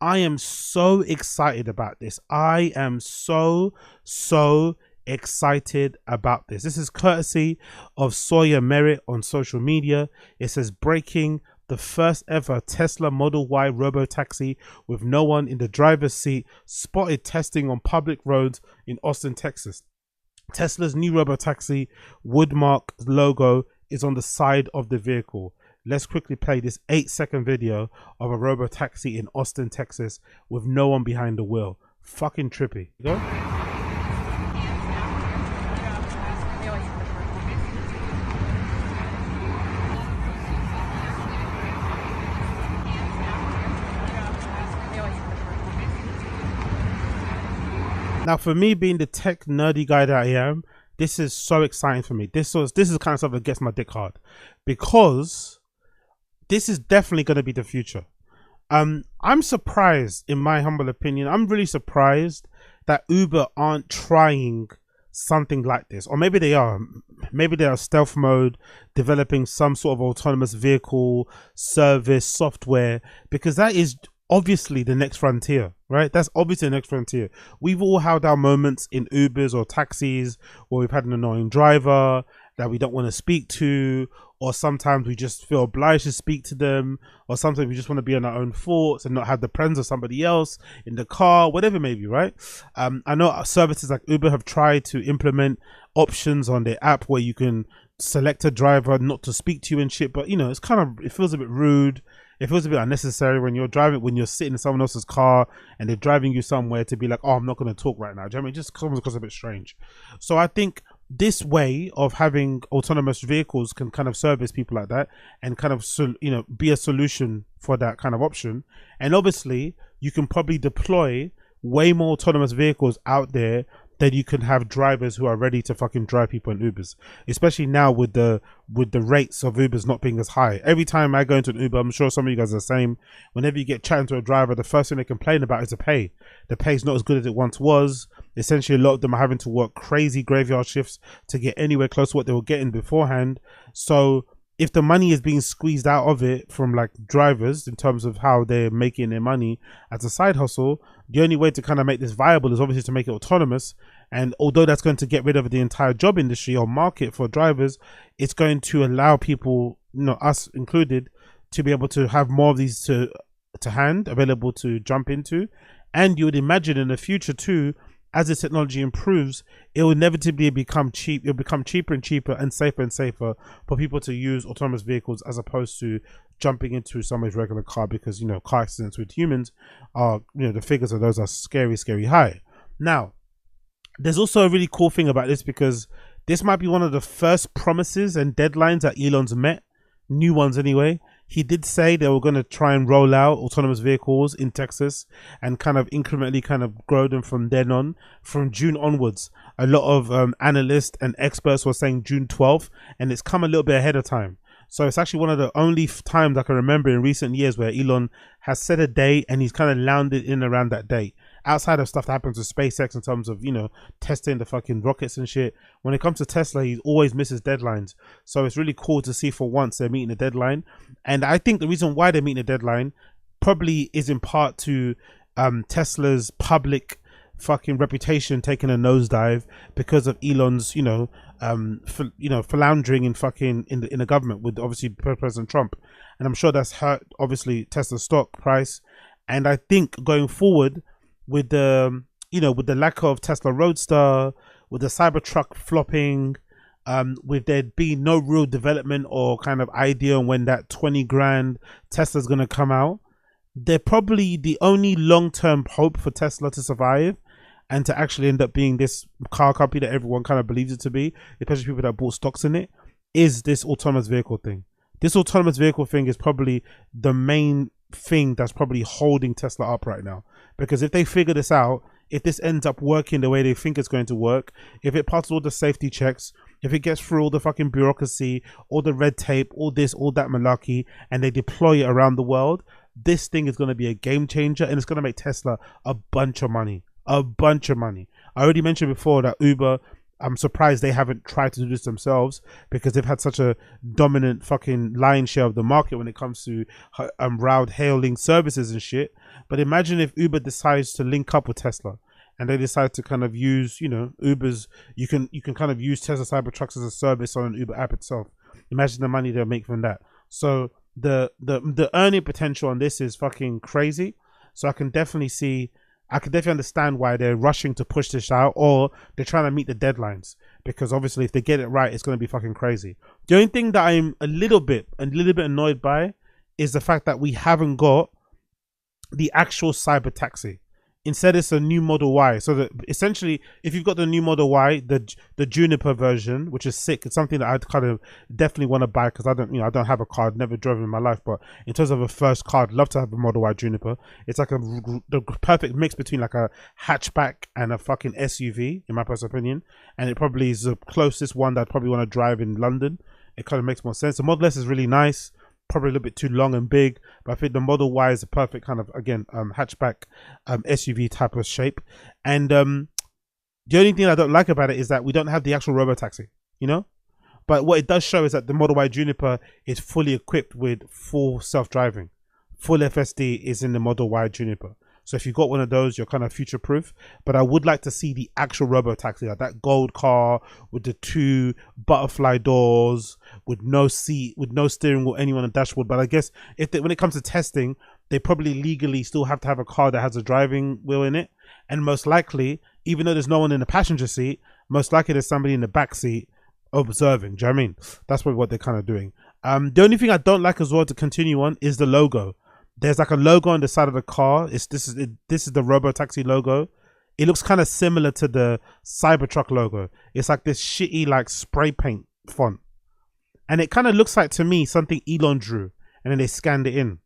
I am so excited about this. I am so excited about this. This is courtesy of Sawyer Merritt on social media. It says breaking: the first ever Tesla Model Y robotaxi with no one in the driver's seat spotted testing on public roads in Austin, Texas. Tesla's new robotaxi Woodmark logo is on the side of the vehicle. Let's quickly play this 8-second video of a robotaxi in Austin, Texas with no one behind the wheel. Fucking trippy. Go. Now, for me, being the tech nerdy guy that I am, this is so exciting for me. This is the kind of stuff that gets my dick hard, because this is definitely going to be the future. I'm surprised, in my humble opinion, I'm really surprised that Uber aren't trying something like this. Or maybe they are. Maybe they are stealth mode, developing some sort of autonomous vehicle service software, because that is obviously the next frontier, right? That's obviously the next frontier. We've all had our moments in Ubers or taxis where we've had an annoying driver that we don't want to speak to, or sometimes we just feel obliged to speak to them, or sometimes we just want to be on our own thoughts and not have the presence of somebody else in the car, whatever it may be, right? I know services like Uber have tried to implement options on their app where you can select a driver not to speak to you and shit, but you know, it's kind of, it feels a bit rude. It feels a bit unnecessary when you're driving, when you're sitting in someone else's car and they're driving you somewhere, to be like, oh, I'm not going to talk right now. Do you know what I mean? It just comes across a bit strange. So I think this way of having autonomous vehicles can kind of service people like that and kind of, you know, be a solution for that kind of option. And obviously you can probably deploy way more autonomous vehicles out there then you can have drivers who are ready to fucking drive people in Ubers, especially now with the rates of Ubers not being as high. Every time I go into an Uber, I'm sure some of you guys are the same. Whenever you get chatting to a driver, the first thing they complain about is the pay. The pay is not as good as it once was. Essentially, a lot of them are having to work crazy graveyard shifts to get anywhere close to what they were getting beforehand. So if the money is being squeezed out of it from like drivers in terms of how they're making their money as a side hustle, the only way to kind of make this viable is obviously to make it autonomous. And although that's going to get rid of the entire job industry or market for drivers, it's going to allow people, you know, us included, to be able to have more of these to hand available to jump into. And you would imagine in the future too, as the technology improves, it will inevitably become cheap. It'll become cheaper and cheaper and safer for people to use autonomous vehicles, as opposed to jumping into somebody's regular car, because, you know, car accidents with humans are, you know, the figures of those are scary high. Now, there's also a really cool thing about this, because this might be one of the first promises and deadlines that Elon's met, new ones anyway. He did say they were going to try and roll out autonomous vehicles in Texas and kind of incrementally kind of grow them from then on, from June onwards. A lot of analysts and experts were saying June 12th, and it's come a little bit ahead of time. So it's actually one of the only times I can remember in recent years where Elon has set a date and he's kind of landed in around that date. Outside of stuff that happens with SpaceX in terms of, you know, testing the fucking rockets and shit, when it comes to Tesla, he always misses deadlines. So it's really cool to see for once they're meeting the deadline. And I think the reason why they're meeting the deadline probably is in part to Tesla's public fucking reputation taking a nosedive because of Elon's, you know, philandering in fucking in the government with obviously President Trump. And I'm sure that's hurt obviously Tesla's stock price. And I think going forward, with the, you know, with the lack of Tesla Roadster, with the Cybertruck flopping, with there being no real development or kind of idea on when that 20 grand Tesla's going to come out, they're probably the only long-term hope for Tesla to survive and to actually end up being this car company that everyone kind of believes it to be, especially people that bought stocks in it, is this autonomous vehicle thing. This autonomous vehicle thing is probably the main thing that's probably holding Tesla up right now. Because if they figure this out, if this ends up working the way they think it's going to work, if it passes all the safety checks, if it gets through all the fucking bureaucracy, all the red tape, all this, all that malarkey, and they deploy it around the world, this thing is going to be a game changer, and it's going to make Tesla a bunch of money. A bunch of money. I already mentioned before that Uber I'm surprised they haven't tried to do this themselves, because they've had such a dominant fucking lion's share of the market when it comes to ride hailing services and shit. But imagine if Uber decides to link up with Tesla, and they decide to kind of use, you know, Uber's, you can kind of use Tesla Cybertrucks as a service on an Uber app itself. Imagine the money they'll make from that. So the earning potential on this is fucking crazy. So I can definitely understand why they're rushing to push this out, or they're trying to meet the deadlines, because obviously if they get it right, it's going to be fucking crazy. The only thing that I'm a little bit annoyed by is the fact that we haven't got the actual cyber taxi. Instead, it's a new Model Y. So that essentially, if you've got the new Model Y, the Juniper version, which is sick, it's something that I'd kind of definitely want to buy, because I don't have a car, I've never driven in my life. But in terms of a first car, I'd love to have a Model Y Juniper. It's like the perfect mix between like a hatchback and a fucking SUV, in my personal opinion. And it probably is the closest one that I'd probably want to drive in London. It kind of makes more sense. The Model S is really nice. Probably a little bit too long and big, but I think the Model Y is a perfect kind of, again, hatchback SUV type of shape. And the only thing I don't like about it is that we don't have the actual Robotaxi, you know. But what it does show is that the Model Y Juniper is fully equipped with full self-driving. Full FSD is in the Model Y Juniper. So if you've got one of those, you're kind of future proof. But I would like to see the actual Robotaxi, like that gold car with the 2 butterfly doors, with no seat, with no steering wheel, anyone on the dashboard. But I guess when it comes to testing, they probably legally still have to have a car that has a driving wheel in it. And most likely, even though there's no one in the passenger seat, most likely there's somebody in the back seat observing. Do you know what I mean? That's probably what they're kind of doing. The only thing I don't like as well, to continue on, is the logo. There's like a logo on the side of the car. This is the Robotaxi logo. It looks kind of similar to the Cybertruck logo. It's like this shitty like spray paint font, and it kind of looks like, to me, something Elon drew and then they scanned it in.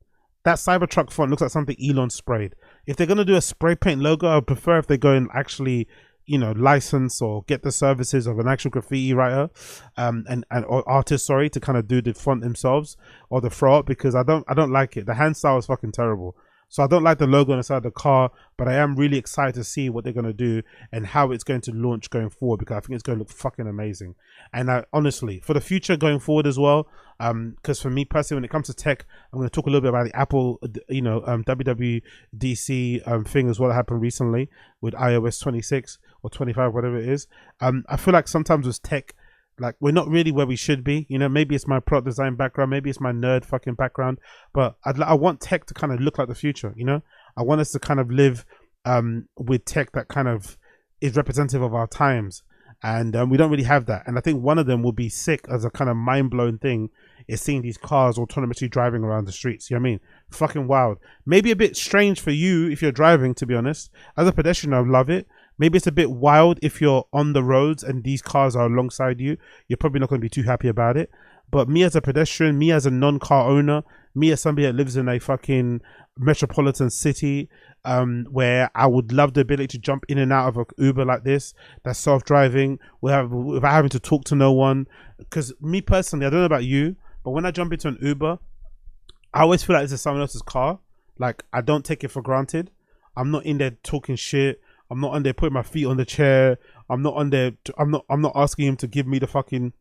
That Cybertruck font looks like something Elon sprayed. If they're gonna do a spray paint logo, I would prefer if they go and actually, you know, license or get the services of an actual graffiti writer or artist, sorry, to kind of do the font themselves or the throw up, because I don't like it. The hand style is fucking terrible. So I don't like the logo on the side of the car, but I am really excited to see what they're going to do and how it's going to launch going forward, because I think it's going to look fucking amazing. And honestly, for the future going forward as well, because for me personally, when it comes to tech, I'm going to talk a little bit about the Apple, WWDC thing as well that happened recently with iOS 26 or 25, whatever it is. I feel like sometimes with tech, like, we're not really where we should be. You know, maybe it's my product design background, maybe it's my nerd fucking background, but I want tech to kind of look like the future. You know, I want us to kind of live with tech that kind of is representative of our times, and we don't really have that. And I think one of them will be sick as a kind of mind-blowing thing is seeing these cars autonomously driving around the streets. You know what I mean? Fucking wild. Maybe a bit strange for you if you're driving, to be honest. As a pedestrian, I love it. Maybe it's a bit wild if you're on the roads and these cars are alongside you. You're probably not going to be too happy about it. But me as a pedestrian, me as a non-car owner, me as somebody that lives in a fucking metropolitan city, where I would love the ability to jump in and out of an Uber like this, that's self-driving, without having to talk to no one. Because me personally, I don't know about you, but when I jump into an Uber, I always feel like this is someone else's car. Like, I don't take it for granted. I'm not in there talking shit. I'm not on there putting my feet on the chair. I'm not on there. I'm not asking him to give me the fucking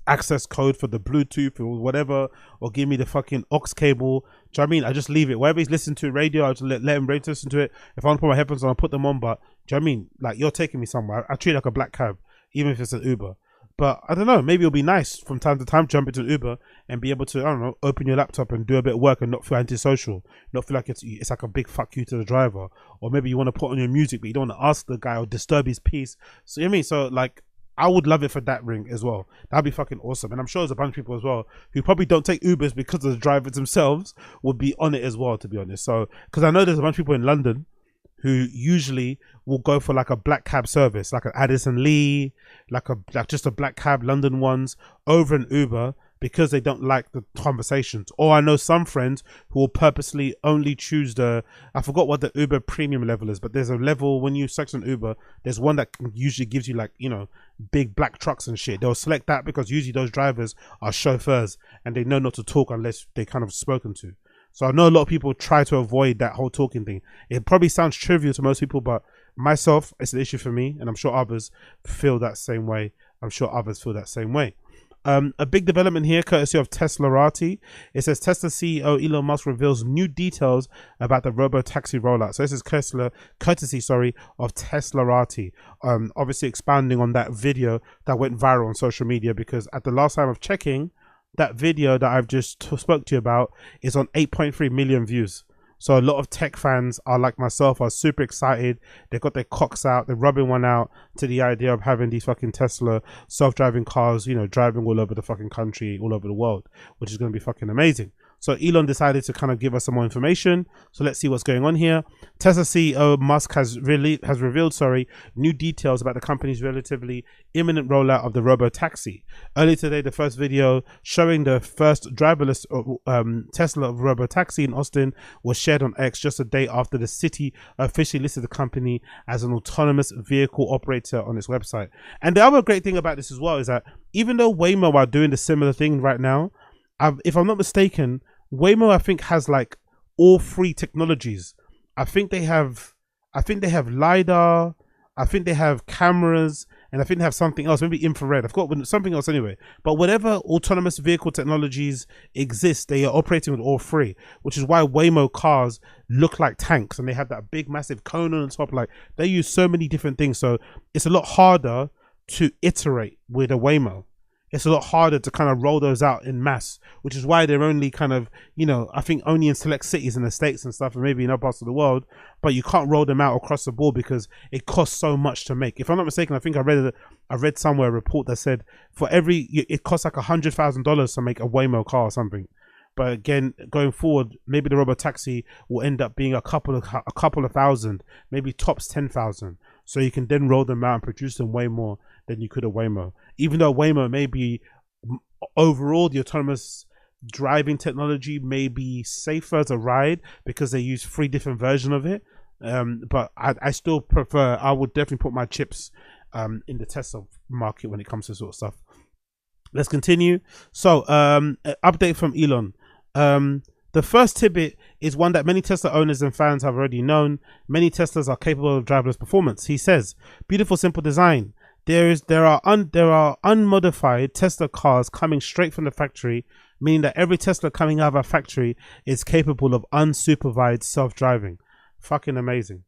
access code for the Bluetooth or whatever, or give me the fucking aux cable. Do you know what I mean? I just leave it. Wherever he's listening to radio, I'll just let him listen to it. If I want to put my headphones on, I'll put them on. But do you know what I mean? Like, you're taking me somewhere. I treat it like a black cab, even if it's an Uber. But I don't know, maybe it'll be nice from time to time jump into an Uber and be able to, I don't know, open your laptop and do a bit of work and not feel antisocial, not feel like it's like a big fuck you to the driver. Or maybe you want to put on your music but you don't want to ask the guy or disturb his peace. So you know what I mean? So like, I would love it for that ring as well. That'd be fucking awesome. And I'm sure there's a bunch of people as well who probably don't take Ubers because of the drivers themselves would be on it as well, to be honest. So, because I know there's a bunch of people in London who usually will go for like a black cab service, like an Addison Lee, like just a black cab London ones over an Uber, because they don't like the conversations. Or I know some friends who will purposely only choose I forgot what the Uber premium level is, but there's a level when you search an Uber, there's one that usually gives you like, you know, big black trucks and shit. They'll select that because usually those drivers are chauffeurs and they know not to talk unless they kind of spoken to. So I know a lot of people try to avoid that whole talking thing. It probably sounds trivial to most people, but myself, it's an issue for me, and I'm sure others feel that same way. I'm sure others feel that same way. A big development here, courtesy of Teslarati. It says Tesla CEO Elon Musk reveals new details about the Robotaxi rollout. So this is courtesy of Teslarati. Obviously expanding on that video that went viral on social media, because at the last time of checking, that video that I've just spoke to you about is on 8.3 million views. So a lot of tech fans are like myself, are super excited. They've got their cocks out. They're rubbing one out to the idea of having these fucking Tesla self-driving cars, you know, driving all over the fucking country, all over the world, which is going to be fucking amazing. So Elon decided to kind of give us some more information. So let's see what's going on here. Tesla CEO Musk has revealed new details about the company's relatively imminent rollout of the Robotaxi. Earlier today, the first video showing the first driverless Tesla Robotaxi in Austin was shared on X just a day after the city officially listed the company as an autonomous vehicle operator on its website. And the other great thing about this as well is that even though Waymo are doing the similar thing right now, if I'm not mistaken, Waymo I think has like all three technologies. I think they have LiDAR, I think they have cameras, and I think they have something else, maybe infrared. I've got something else anyway. But whatever autonomous vehicle technologies exist, they are operating with all three, which is why Waymo cars look like tanks and they have that big massive cone on top. Like, they use so many different things. So it's a lot harder to iterate with a Waymo. It's a lot harder to kind of roll those out in mass, which is why they're only kind of, you know, I think only in select cities in the States and stuff, and maybe in other parts of the world, but you can't roll them out across the board because it costs so much to make. If I'm not mistaken, I think I read somewhere a report that said it costs like $100,000 to make a Waymo car or something. But again, going forward, maybe the Robotaxi will end up being a couple of thousand, maybe tops 10,000. So you can then roll them out and produce them way more than you could a Waymo. Even though Waymo may be overall, the autonomous driving technology may be safer as a ride because they use 3 different versions of it. But I still prefer, I would definitely put my chips in the Tesla market when it comes to sort of stuff. Let's continue. So update from Elon. The first tidbit is one that many Tesla owners and fans have already known. Many Teslas are capable of driverless performance. He says, beautiful, simple design. There are unmodified Tesla cars coming straight from the factory, meaning that every Tesla coming out of a factory is capable of unsupervised self-driving. Fucking amazing.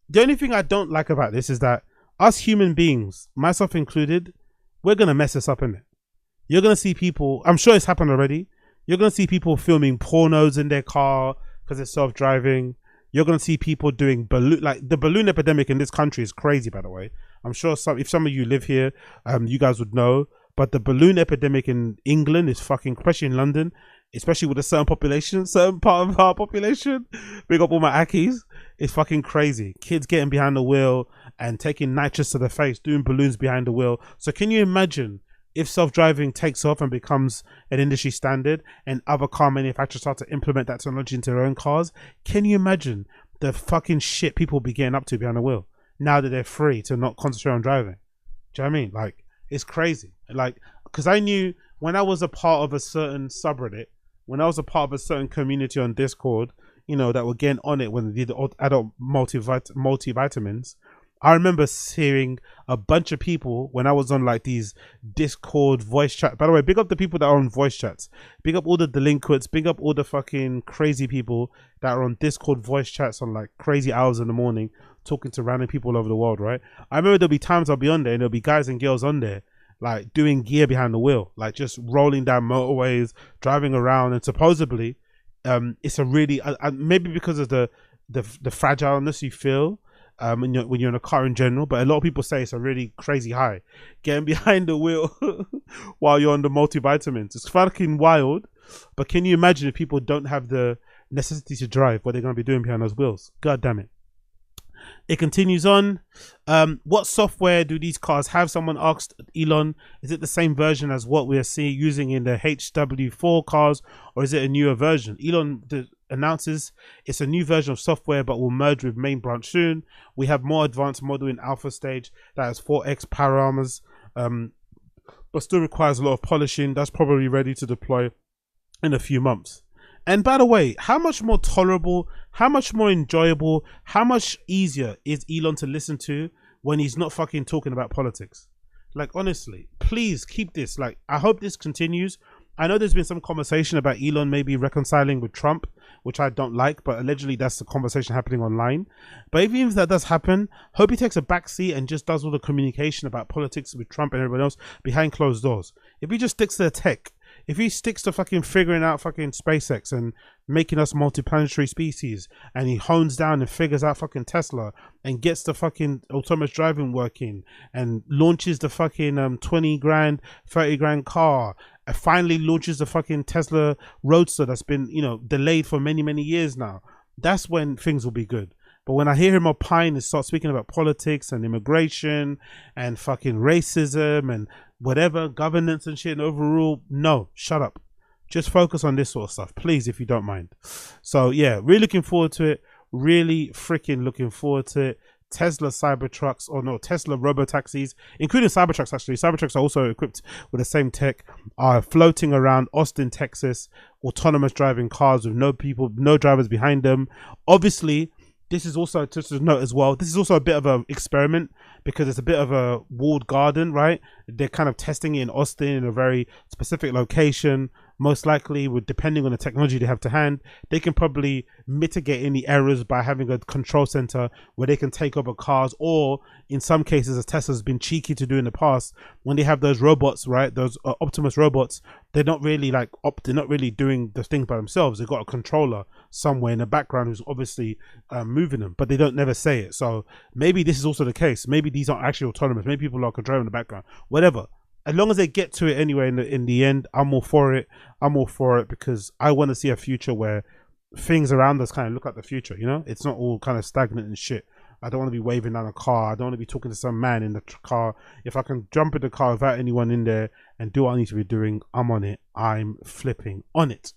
The only thing I don't like about this is that us human beings, myself included, we're going to mess this up, innit? You're going to see people, I'm sure it's happened already, you're going to see people filming pornos in their car because it's self-driving. You're going to see people doing like the balloon epidemic in this country is crazy, by the way. I'm sure if some of you live here, you guys would know. But the balloon epidemic in England is fucking, especially in London, especially with a certain part of our population. Big up all my Akis. It's fucking crazy. Kids getting behind the wheel and taking nitrous to the face, doing balloons behind the wheel. So can you imagine if self-driving takes off and becomes an industry standard and other car manufacturers start to implement that technology into their own cars? Can you imagine the fucking shit people be getting up to behind the wheel now that they're free to not concentrate on driving? Do you know what I mean? Like, it's crazy. Like, because I knew when I was a part of a certain subreddit, when I was a part of a certain community on Discord, you know, that were getting on it when they did adult multivitamins, I remember hearing a bunch of people when I was on like these Discord voice chat. By the way, big up the people that are on voice chats. Big up all the delinquents. Big up all the fucking crazy people that are on Discord voice chats on like crazy hours in the morning talking to random people all over the world, right? I remember there'll be times I'll be on there and there'll be guys and girls on there like doing gear behind the wheel, like just rolling down motorways, driving around, and supposedly it's a really maybe because of the fragileness you feel when you're in a car in general, but a lot of people say it's a really crazy high getting behind the wheel while you're on the multivitamins. It's fucking wild. But can you imagine if people don't have the necessity to drive, what they're going to be doing behind those wheels? God damn it. It continues on. What software do these cars have? Someone asked Elon. Is it the same version as what we are using in the HW4 cars, or is it a newer version? Elon announces it's a new version of software but will merge with main branch soon. We have more advanced model in alpha stage that has 4x panoramas, but still requires a lot of polishing. That's probably ready to deploy in a few months. And by the way, how much more tolerable, how much more enjoyable, how much easier is Elon to listen to when he's not fucking talking about politics? Like, honestly, please keep this. Like, I hope this continues. I know there's been some conversation about Elon maybe reconciling with Trump, which I don't like, but allegedly that's the conversation happening online. But even if that does happen, hope he takes a backseat and just does all the communication about politics with Trump and everyone else behind closed doors. If he just sticks to the tech, if he sticks to fucking figuring out fucking SpaceX and making us multiplanetary species, and he hones down and figures out fucking Tesla and gets the fucking autonomous driving working and launches the fucking 20 grand, 30 grand car, and finally launches the fucking Tesla Roadster that's been, you know, delayed for many, many years now, that's when things will be good. But when I hear him opine and start speaking about politics and immigration and fucking racism and whatever, governance and shit and overrule, no, shut up. Just focus on this sort of stuff, please, if you don't mind. So yeah, really looking forward to it. Really freaking looking forward to it. Tesla Cybertrucks, or no, Tesla Robotaxis, including Cybertrucks actually. Cybertrucks are also equipped with the same tech, are floating around Austin, Texas, autonomous driving cars with no people, no drivers behind them. Obviously, this is also, just to note as well, this is also a bit of an experiment because it's a bit of a walled garden, right? They're kind of testing it in Austin in a very specific location. Most likely, with depending on the technology they have to hand, they can probably mitigate any errors by having a control center where they can take over cars, or in some cases, as Tesla's been cheeky to do in the past, when they have those robots, right, those Optimus robots, they're not really like they're not really doing the things by themselves. They've got a controller somewhere in the background who's obviously moving them, but they don't never say it. So maybe this is also the case. Maybe these aren't actually autonomous. Maybe people are controlling the background. Whatever. As long as they get to it anyway, in the end, I'm all for it. I'm all for it because I want to see a future where things around us kind of look like the future. You know, it's not all kind of stagnant and shit. I don't want to be waving down a car. I don't want to be talking to some man in the car. If I can jump in the car without anyone in there and do what I need to be doing, I'm on it. I'm flipping on it.